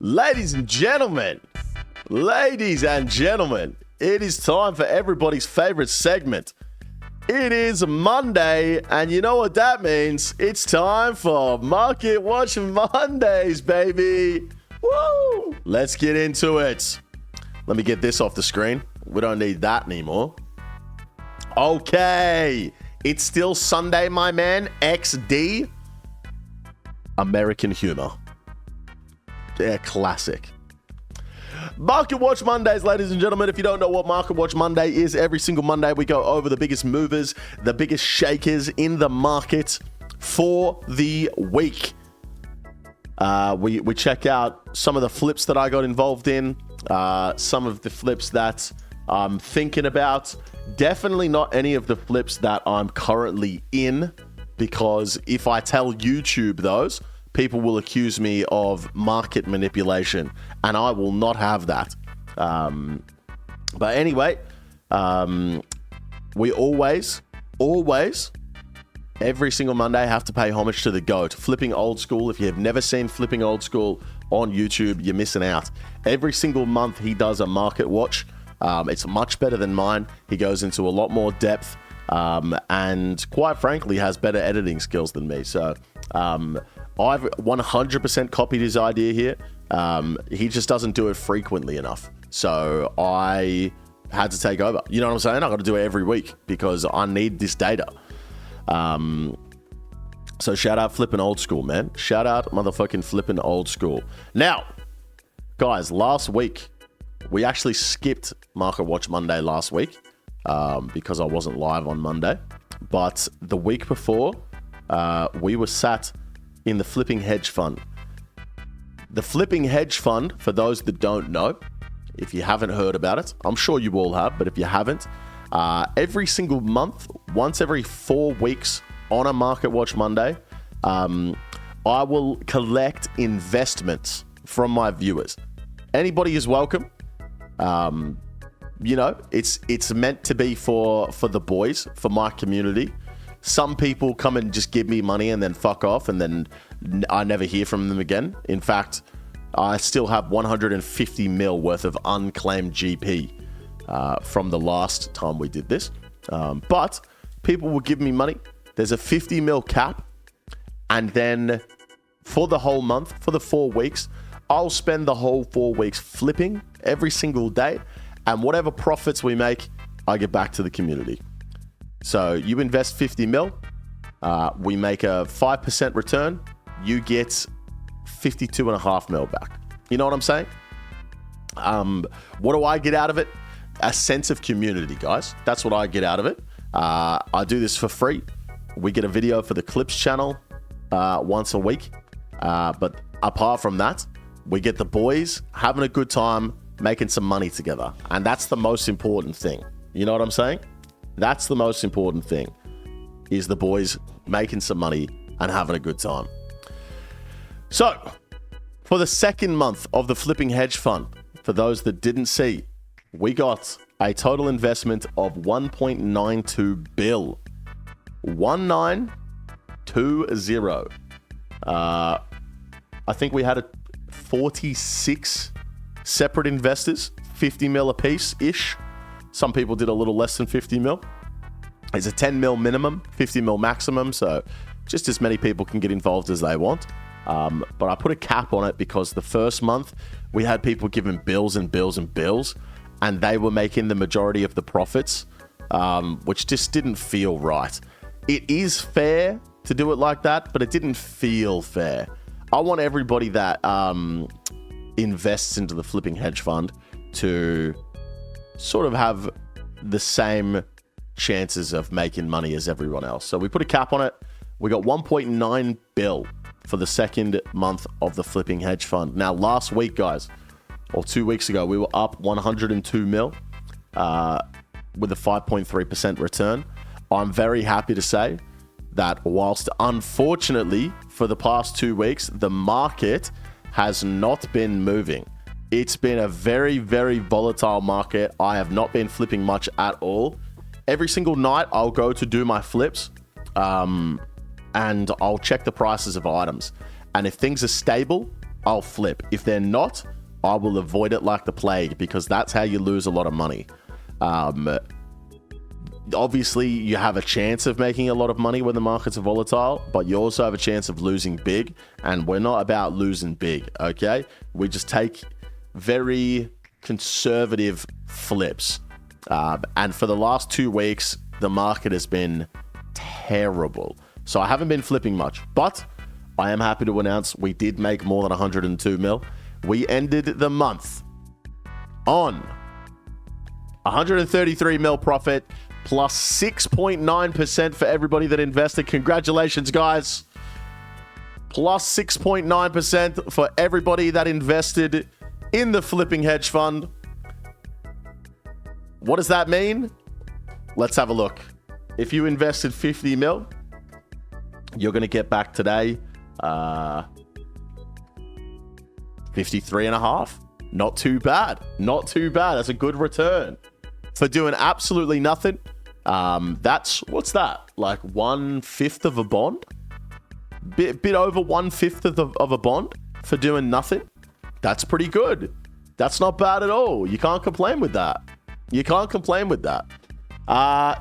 Ladies and gentlemen, it is time for everybody's favorite segment. It is Monday, and you know what that means. It's time for Market Watch Mondays, baby. Woo! Let's get into it. Let me get this off the screen. We don't need that anymore. Okay. It's still Sunday, my man. XD. American humor. Yeah, classic. Market Watch Mondays, ladies and gentlemen. If you don't know what Market Watch Monday is, every single Monday we go over the biggest movers, the biggest shakers in the market for the week. We check out some of the flips that I got involved in, some of the flips that I'm thinking about. Definitely not any of the flips that I'm currently in, because if I tell YouTube those, people will accuse me of market manipulation, and I will not have that. But anyway, we always, every single Monday have to pay homage to the GOAT, Flipping Old School. If you have never seen Flipping Old School on YouTube, you're missing out. Every single month he does a market watch. It's much better than mine. He goes into a lot more depth, and quite frankly has better editing skills than me. So I've 100% copied his idea here. He just doesn't do it frequently enough. So I had to take over. You know what I'm saying? I got to do it every week because I need this data. So shout out Flipping Old School, man. Shout out motherfucking Flipping Old School. Now, guys, last week, we actually skipped Market Watch Monday last week because I wasn't live on Monday. But the week before, we were sat in the Flipping Hedge Fund. The Flipping Hedge Fund, for those that don't know, if you haven't heard about it, I'm sure you all have, but if you haven't, every single month, once every 4 weeks on a Market Watch Monday, I will collect investments from my viewers. Anybody is welcome. You know, it's meant to be for the boys, for my community. Some people come and just give me money and then fuck off, and then I never hear from them again. In fact, I still have 150 mil worth of unclaimed GP from the last time we did this. But people will give me money. There's a 50 mil cap, and then for the whole month, for the 4 weeks, I'll spend the whole 4 weeks flipping every single day, and whatever profits we make, I get back to the community. So you invest 50 mil, we make a 5% return, you get 52.5 mil back. You know what I'm saying? What do I get out of it? A sense of community, guys. That's what I get out of it. I do this for free. We get a video for the Clips channel once a week. But apart from that, we get the boys having a good time, making some money together. And that's the most important thing. You know what I'm saying? That's the most important thing, is the boys making some money and having a good time. So, for the second month of the Flipping Hedge Fund, for those that didn't see, we got a total investment of 1.92 bill. 1920. I think we had 46 separate investors, 50 mil a piece-ish. Some people did a little less than 50 mil. It's a 10 mil minimum, 50 mil maximum, so just as many people can get involved as they want. But I put a cap on it because the first month we had people giving bills and bills and bills, and they were making the majority of the profits, which just didn't feel right. It is fair to do it like that, but it didn't feel fair. I want everybody that invests into the Flipping Hedge Fund to sort of have the same chances of making money as everyone else. So we put a cap on it. We got 1.9 bill for the second month of the Flipping Hedge Fund. Now, last week, guys, or 2 weeks ago, we were up 102 mil with a 5.3% return. I'm very happy to say that whilst unfortunately for the past 2 weeks, the market has not been moving. It's been a very, very volatile market. I have not been flipping much at all. Every single night I'll go to do my flips and I'll check the prices of items. And if things are stable, I'll flip. If they're not, I will avoid it like the plague, because that's how you lose a lot of money. Obviously, you have a chance of making a lot of money when the markets are volatile, but you also have a chance of losing big, and we're not about losing big, okay? We just take very conservative flips. And for the last 2 weeks, the market has been terrible. So I haven't been flipping much, but I am happy to announce we did make more than 102 mil. We ended the month on 133 mil profit, plus 6.9% for everybody that invested. Congratulations, guys. Plus 6.9% for everybody that invested in the flipping hedge fund. What does that mean? Let's have a look. If you invested 50 mil, you're going to get back today 53.5. Not too bad. Not too bad. That's a good return. For doing absolutely nothing, what's that? Like 1/5 of a bond? Bit over 1/5 of a bond for doing nothing? That's pretty good. That's not bad at all. You can't complain with that. You can't complain with that.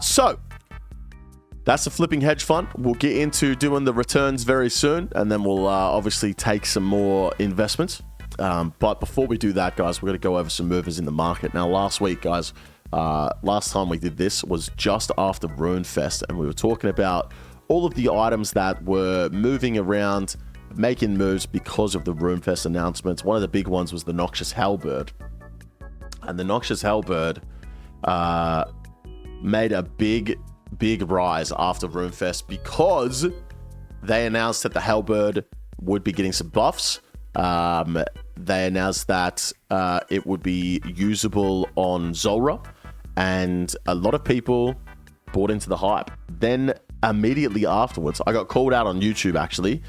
So, that's the flipping hedge fund. We'll get into doing the returns very soon, and then we'll obviously take some more investments. But before we do that, guys, we're going to go over some movers in the market. Now, last week, guys, last time we did this was just after Runefest, and we were talking about all of the items that were moving around, making moves because of the Runefest announcements. One of the big ones was the Noxious halberd. And the Noxious halberd made a big rise after Runefest because they announced that the halberd would be getting some buffs. They announced that it would be usable on Zulrah, and a lot of people bought into the hype. Then immediately afterwards, I got called out on YouTube, actually.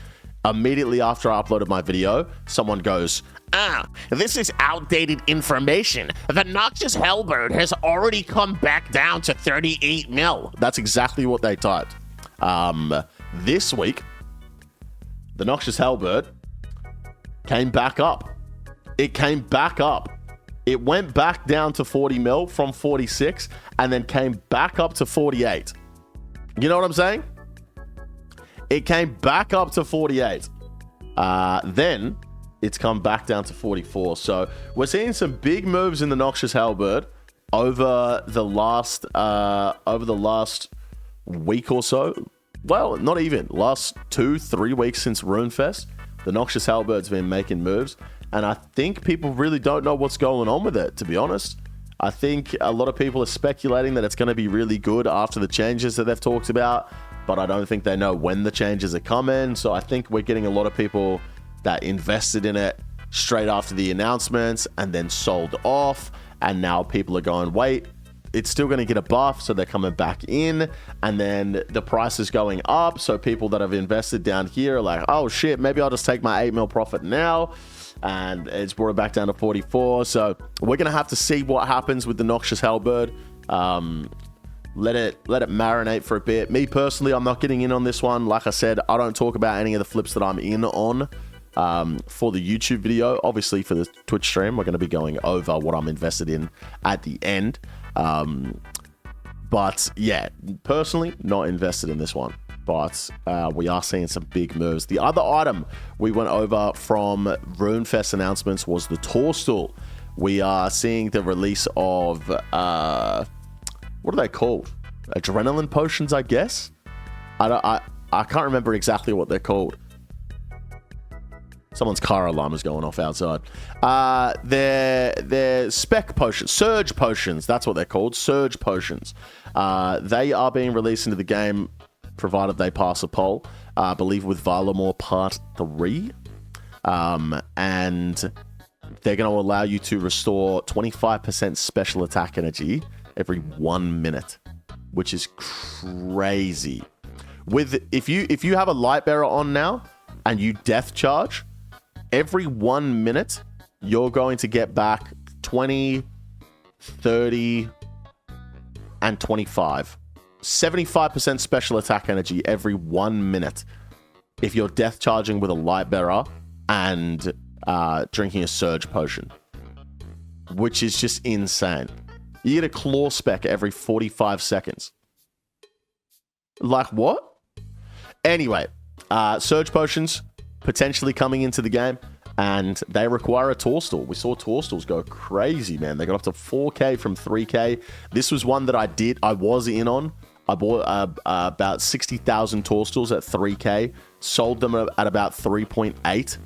Immediately after I uploaded my video, someone goes, this is outdated information. The Noxious halberd has already come back down to 38 mil. That's exactly what they typed. This week, the Noxious halberd came back up. It came back up. It went back down to 40 mil from 46 and then came back up to 48. You know what I'm saying? It came back up to 48. Then it's come back down to 44. So we're seeing some big moves in the Noxious halberd over the last week or so. Well, not even. Last 2-3 weeks since Runefest, the Noxious halberd's been making moves. And I think people really don't know what's going on with it, to be honest. I think a lot of people are speculating that it's going to be really good after the changes that they've talked about, but I don't think they know when the changes are coming. So I think we're getting a lot of people that invested in it straight after the announcements and then sold off. And now people are going, wait, it's still going to get a buff, so they're coming back in, and then the price is going up. So people that have invested down here are like, oh shit, maybe I'll just take my 8 mil profit now. And it's brought it back down to 44. So we're going to have to see what happens with the Noxious halberd. Let it marinate for a bit. Me personally, I'm not getting in on this one. Like I said, I don't talk about any of the flips that I'm in on for the YouTube video. Obviously, for the Twitch stream, we're going to be going over what I'm invested in at the end. But yeah, personally, not invested in this one. But we are seeing some big moves. The other item we went over from Runefest announcements was the Torstol. We are seeing the release of, what are they called? Adrenaline potions, I guess? I can't remember exactly what they're called. Someone's car alarm is going off outside. They're spec potions, surge potions. That's what they're called, surge potions. They are being released into the game, provided they pass a poll, I believe with Valamore Part 3. And they're going to allow you to restore 25% special attack energy every 1 minute, which is crazy. If you have a light bearer on now and you death charge, every 1 minute you're going to get back 20, 30, and 25. 75% special attack energy every 1 minute if you're death charging with a light bearer and drinking a surge potion, which is just insane. You get a claw spec every 45 seconds. Like what? Anyway, surge potions potentially coming into the game, and they require a Torstol. We saw Torstals go crazy, man. They got up to 4K from 3K. This was one that I was in on. I bought about 60,000 Torstals at 3K, sold them at about 3.8.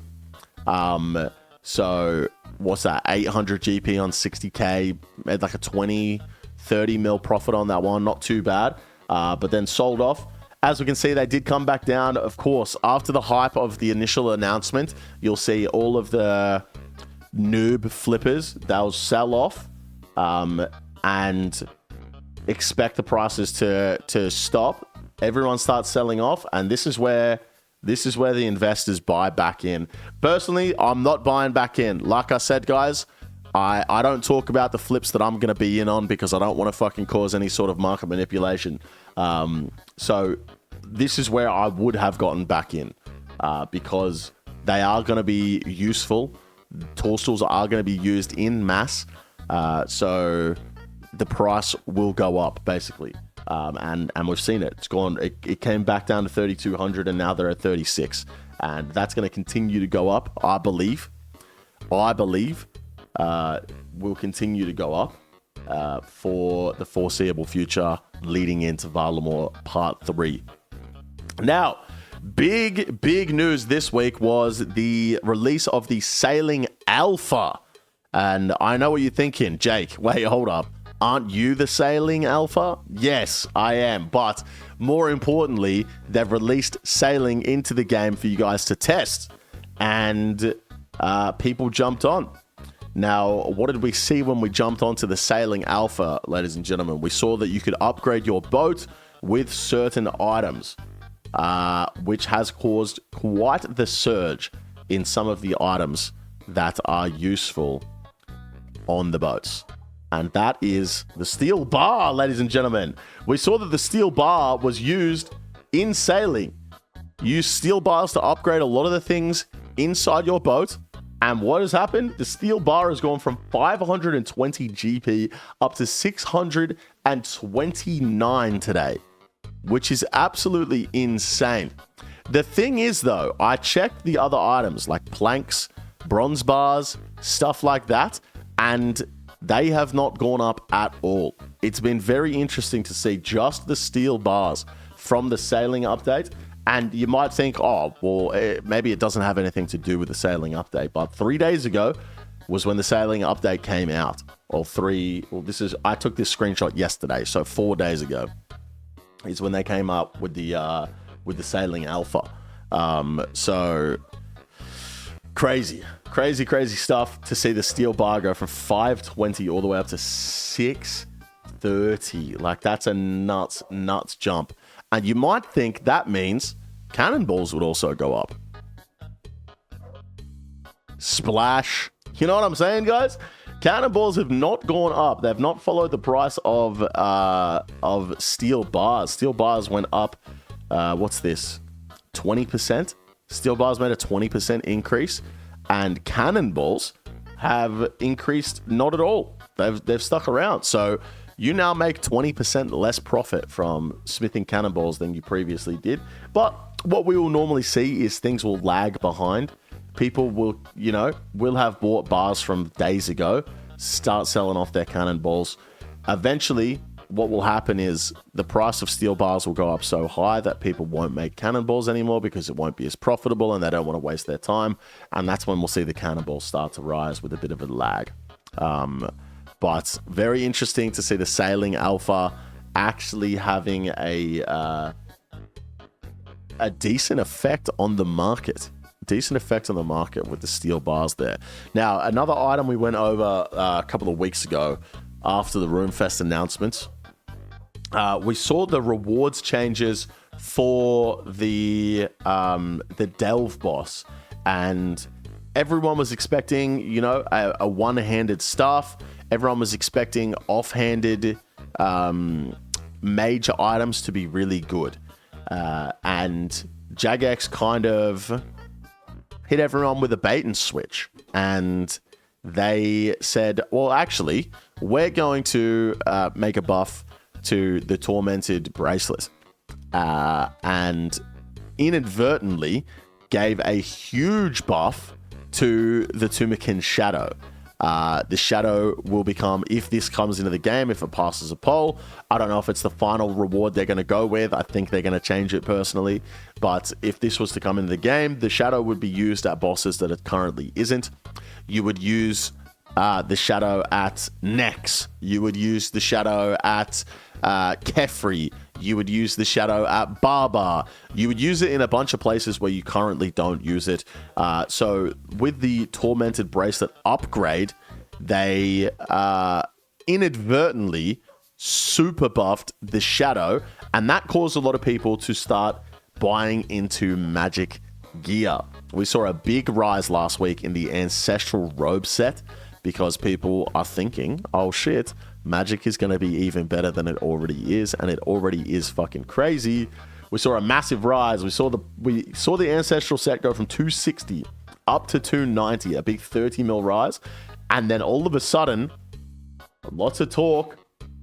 So what's that? 800 GP on 60K, made like a 20, 30 mil profit on that one. Not too bad. But then sold off. As we can see, they did come back down. Of course, after the hype of the initial announcement, you'll see all of the noob flippers, they'll sell off and expect the prices to stop. Everyone starts selling off, and this is where the investors buy back in. Personally, I'm not buying back in. Like I said, guys, I don't talk about the flips that I'm going to be in on because I don't want to fucking cause any sort of market manipulation. So this is where I would have gotten back in because they are going to be useful. Torstals are going to be used in mass. So the price will go up basically. And we've seen it. It's gone. It came back down to 3,200 and now they're at 36. And that's going to continue to go up, I believe. Will continue to go up for the foreseeable future leading into Varlamore Part 3. Now, big news this week was the release of the Sailing Alpha. And I know what you're thinking, Jake. Wait, hold up. Aren't you the Sailing Alpha? Yes, I am. But more importantly, they've released Sailing into the game for you guys to test. And people jumped on. Now, what did we see when we jumped onto the Sailing Alpha, ladies and gentlemen? We saw that you could upgrade your boat with certain items, which has caused quite the surge in some of the items that are useful on the boats. And that is the steel bar, ladies and gentlemen. We saw that the steel bar was used in Sailing. Use steel bars to upgrade a lot of the things inside your boat. And what has happened? The steel bar has gone from 520 GP up to 629 today, which is absolutely insane. The thing is, though, I checked the other items like planks, bronze bars, stuff like that, and they have not gone up at all. It's been very interesting to see just the steel bars from the Sailing update. And you might think, oh, well, maybe it doesn't have anything to do with the Sailing update. But 3 days ago was when the Sailing update came out. I took this screenshot yesterday, so 4 days ago is when they came up with the Sailing Alpha. So crazy stuff to see the steel bar go from 520 all the way up to 630. Like, that's a nuts jump. And you might think that means cannonballs would also go up. Splash. You know what I'm saying, guys? Cannonballs have not gone up. They've not followed the price of steel bars. Steel bars went up, what's this? 20%? Steel bars made a 20% increase. And cannonballs have increased not at all. They've stuck around. So you now make 20% less profit from smithing cannonballs than you previously did. But what we will normally see is things will lag behind. People will have bought bars from days ago, start selling off their cannonballs. Eventually, what will happen is the price of steel bars will go up so high that people won't make cannonballs anymore because it won't be as profitable and they don't want to waste their time. And that's when we'll see the cannonballs start to rise with a bit of a lag. But very interesting to see the Sailing Alpha actually having a decent effect on the market. Decent effect on the market with the steel bars there. Now, another item we went over a couple of weeks ago after the Roomfest announcements, we saw the rewards changes for the Delve boss, and everyone was expecting, a one-handed staff. Everyone was expecting off-handed major items to be really good. And Jagex kind of hit everyone with a bait and switch. And they said, well, actually, we're going to make a buff to the Tormented bracelet. And inadvertently gave a huge buff to the Tumakin Shadow. The Shadow will become, if this comes into the game, if it passes a poll, I don't know if it's the final reward they're going to go with. I think they're going to change it personally. But if this was to come into the game, the Shadow would be used at bosses that it currently isn't. You would use the Shadow at Nex. You would use the Shadow at Kefri. You would use the Shadow at Barbar. You would use it in a bunch of places where you currently don't use it. So with the Tormented bracelet upgrade, they inadvertently super buffed the Shadow, and that caused a lot of people to start buying into magic gear. We saw a big rise last week in the Ancestral Robe set because people are thinking, oh shit, magic is going to be even better than it already is, and it already is fucking crazy. We saw a massive rise. We saw the Ancestral set go from 260 up to 290, a big 30 mil rise, and then all of a sudden, lots of talk.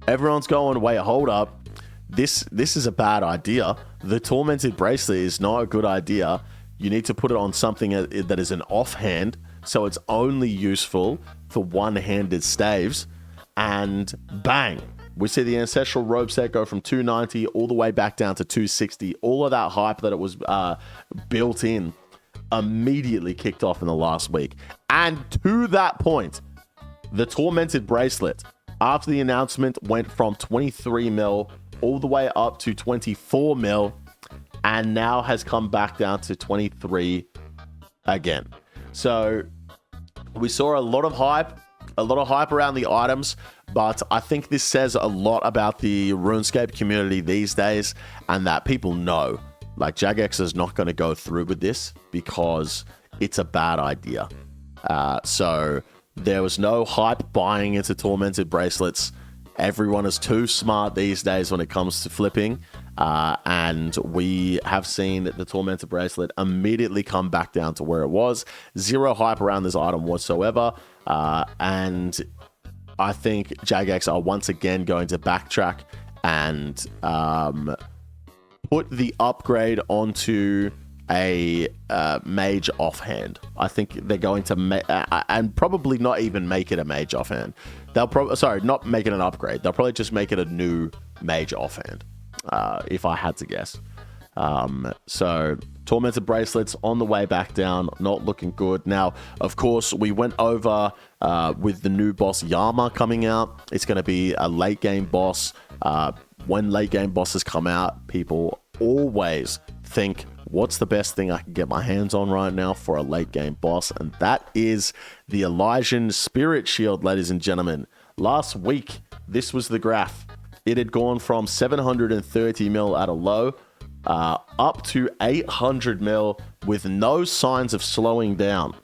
Everyone's going, wait, hold up. This is a bad idea. The Tormented bracelet is not a good idea. You need to put it on something that is an offhand, so it's only useful for one-handed staves. And bang, we see the Ancestral Robe set go from 290 all the way back down to 260. All of that hype that it was built in immediately kicked off in the last week. And to that point, the Tormented bracelet, after the announcement, went from 23 mil all the way up to 24 mil, and now has come back down to 23 again. So we saw a lot of hype around the items, but I think this says a lot about the RuneScape community these days, and that people know, like, Jagex is not going to go through with this because it's a bad idea. So there was no hype buying into Tormented bracelets. Everyone is too smart these days when it comes to flipping, and we have seen the Tormented bracelet immediately come back down to where it was. Zero hype around this item whatsoever, and I think Jagex are once again going to backtrack and put the upgrade onto a mage offhand. I think they're going to and probably not even make it a mage offhand. They'll probably, not make it an upgrade. They'll probably just make it a new mage offhand, if I had to guess. So Tormented bracelets on the way back down, not looking good. Now, of course, we went over with the new boss Yama coming out. It's going to be a late game boss. When late game bosses come out, people always think, what's the best thing I can get my hands on right now for a late game boss? And that is the Elysian Spirit Shield, ladies and gentlemen. Last week, this was the graph. It had gone from 730 mil at a low up to 800 mil with no signs of slowing down.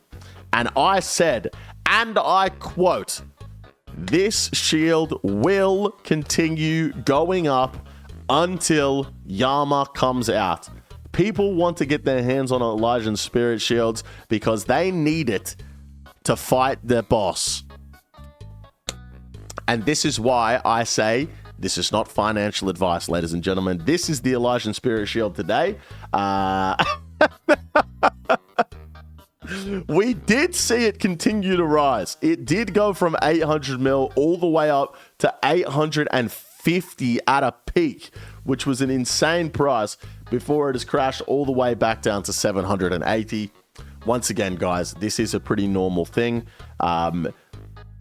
And I said, and I quote, this shield will continue going up until Yama comes out. People want to get their hands on Elysian Spirit Shields because they need it to fight their boss. And this is why I say this is not financial advice, ladies and gentlemen. This is the Elysian Spirit Shield today. We did see it continue to rise. It did go from 800 mil all the way up to 850 at a peak, which was an insane price before it has crashed all the way back down to 780. Once again, guys, this is a pretty normal thing.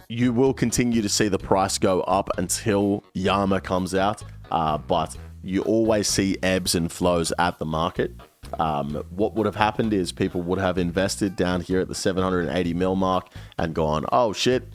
You will continue to see the price go up until Yama comes out, but you always see ebbs and flows at the market. What would have happened is people would have invested down here at the 780 mil mark and gone, oh shit,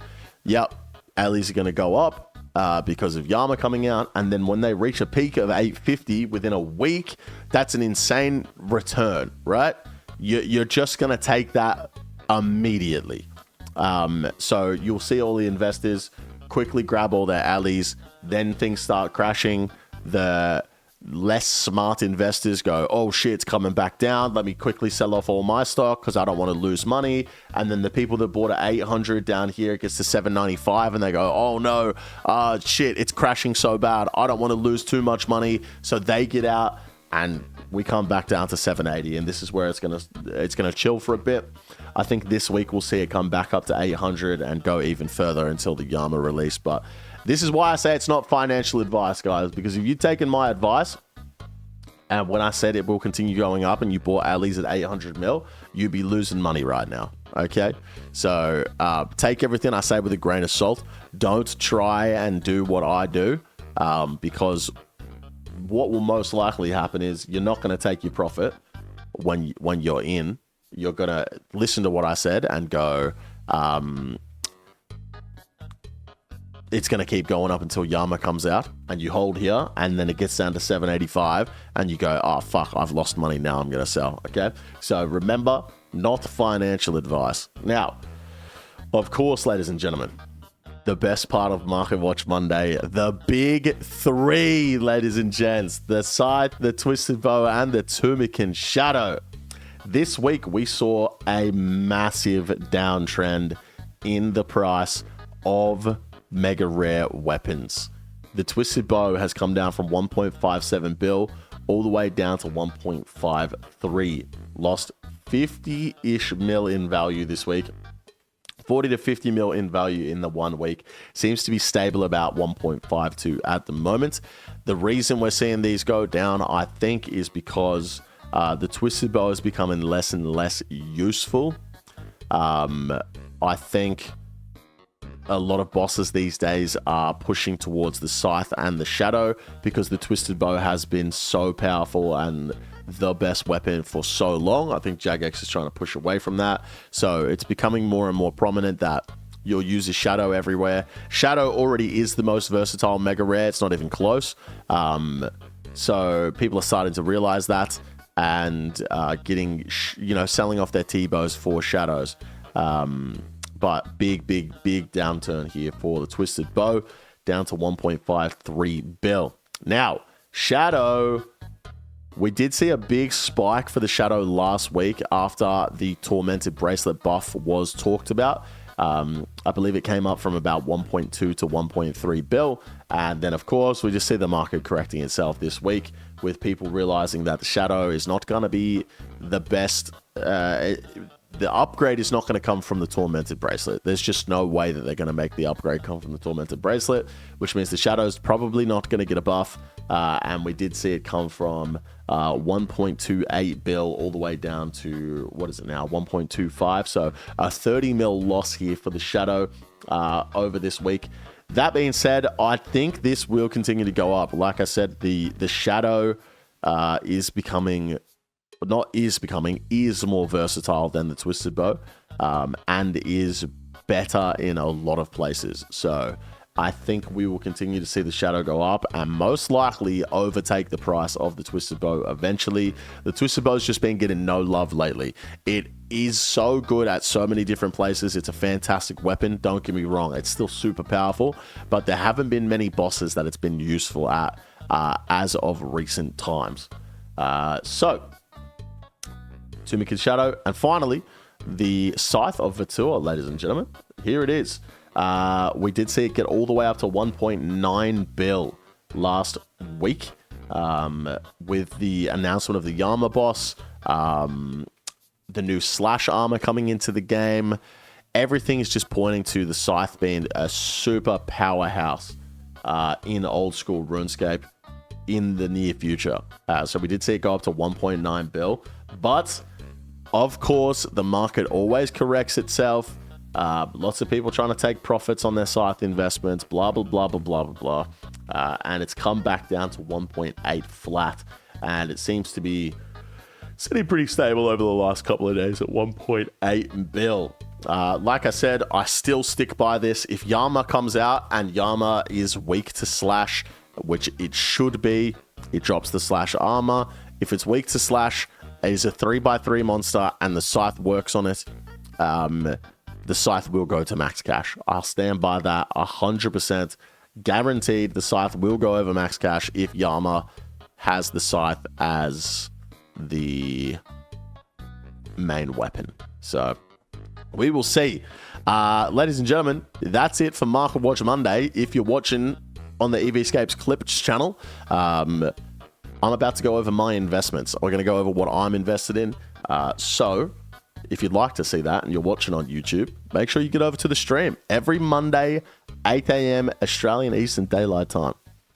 yep, Ellie's are going to go up because of Yama coming out. And then when they reach a peak of 850 within a week, that's an insane return, right? You're just going to take that immediately. So you'll see all the investors quickly grab all their allies, then things start crashing. The less smart investors go, oh shit, it's coming back down. Let me quickly sell off all my stock because I don't want to lose money. And then the people that bought at 800 down here, it gets to 795 and they go, oh no, shit, it's crashing so bad. I don't want to lose too much money. So they get out and we come back down to 780. And this is where it's gonna chill for a bit. I think this week we'll see it come back up to 800 and go even further until the Yama release. But this is why I say it's not financial advice, guys, because if you've taken my advice and when I said it will continue going up and you bought Ellie's at 800 mil, you'd be losing money right now. Okay. So take everything I say with a grain of salt. Don't try and do what I do because what will most likely happen is you're not going to take your profit when you're in. You're going to listen to what I said and go, it's going to keep going up until Yama comes out and you hold here and then it gets down to 785 and you go, oh, fuck, I've lost money. Now I'm going to sell. Okay. So remember, not financial advice. Now, of course, ladies and gentlemen, the best part of Market Watch Monday, the big three, ladies and gents, the Scythe, the Twisted Bow, and the Tumikin Shadow. This week, we saw a massive downtrend in the price of mega rare weapons. The Twisted Bow has come down from 1.57 bill all the way down to 1.53. Lost 50-ish mil in value this week. 40 to 50 mil in value in the 1 week. Seems to be stable about 1.52 at the moment. The reason we're seeing these go down, I think, is because the Twisted Bow is becoming less and less useful. I think a lot of bosses these days are pushing towards the Scythe and the Shadow because the Twisted Bow has been so powerful and the best weapon for so long. I think Jagex is trying to push away from that. So it's becoming more and more prominent that you'll use a Shadow everywhere. Shadow already is the most versatile mega rare. It's not even close. So people are starting to realize that and getting, selling off their T-bows for Shadows. But big downturn here for the Twisted Bow, down to 1.53 bill. Now, Shadow, we did see a big spike for the Shadow last week after the Tormented bracelet buff was talked about. I believe it came up from about 1.2 to 1.3 bill. And then, of course, we just see the market correcting itself this week with people realizing that the Shadow is not going to be the best. The upgrade is not going to come from the Tormented bracelet. There's just no way that they're going to make the upgrade come from the Tormented bracelet, which means the Shadow's probably not going to get a buff. And we did see it come from 1.28 bill all the way down to, what is it now, 1.25. So a 30 mil loss here for the Shadow over this week. That being said, I think this will continue to go up. Like I said, the Shadow is more versatile than the Twisted Bow and is better in a lot of places. So I think we will continue to see the Shadow go up and most likely overtake the price of the Twisted Bow eventually. The Twisted Bow's just been getting no love lately. It is so good at so many different places. It's a fantastic weapon. Don't get me wrong. It's still super powerful, but there haven't been many bosses that it's been useful at as of recent times. So Tumikin Shadow, and finally, the Scythe of Vitur, ladies and gentlemen. Here it is. We did see it get all the way up to 1.9 bill last week with the announcement of the Yama boss, the new Slash armor coming into the game. Everything is just pointing to the Scythe being a super powerhouse in old school RuneScape in the near future. So we did see it go up to 1.9 bill, but of course, the market always corrects itself. Lots of people trying to take profits on their Scythe investments, blah, blah, blah, blah, blah, blah, blah. And it's come back down to 1.8 flat. And it seems to be sitting pretty stable over the last couple of days at 1.8 bill. Like I said, I still stick by this. If Yama comes out and Yama is weak to Slash, which it should be, it drops the Slash armor. If it's weak to Slash, it is a 3x3 monster and the Scythe works on it, the Scythe will go to max cash. I'll stand by that 100%. Guaranteed the Scythe will go over max cash if Yama has the Scythe as the main weapon. So we will see. Ladies and gentlemen, that's it for Market Watch Monday. If you're watching on the EVscapes Clips channel, I'm about to go over my investments. We're going to go over what I'm invested in. So if you'd like to see that and you're watching on YouTube, make sure you get over to the stream every Monday, 8 a.m. Australian Eastern Daylight Time.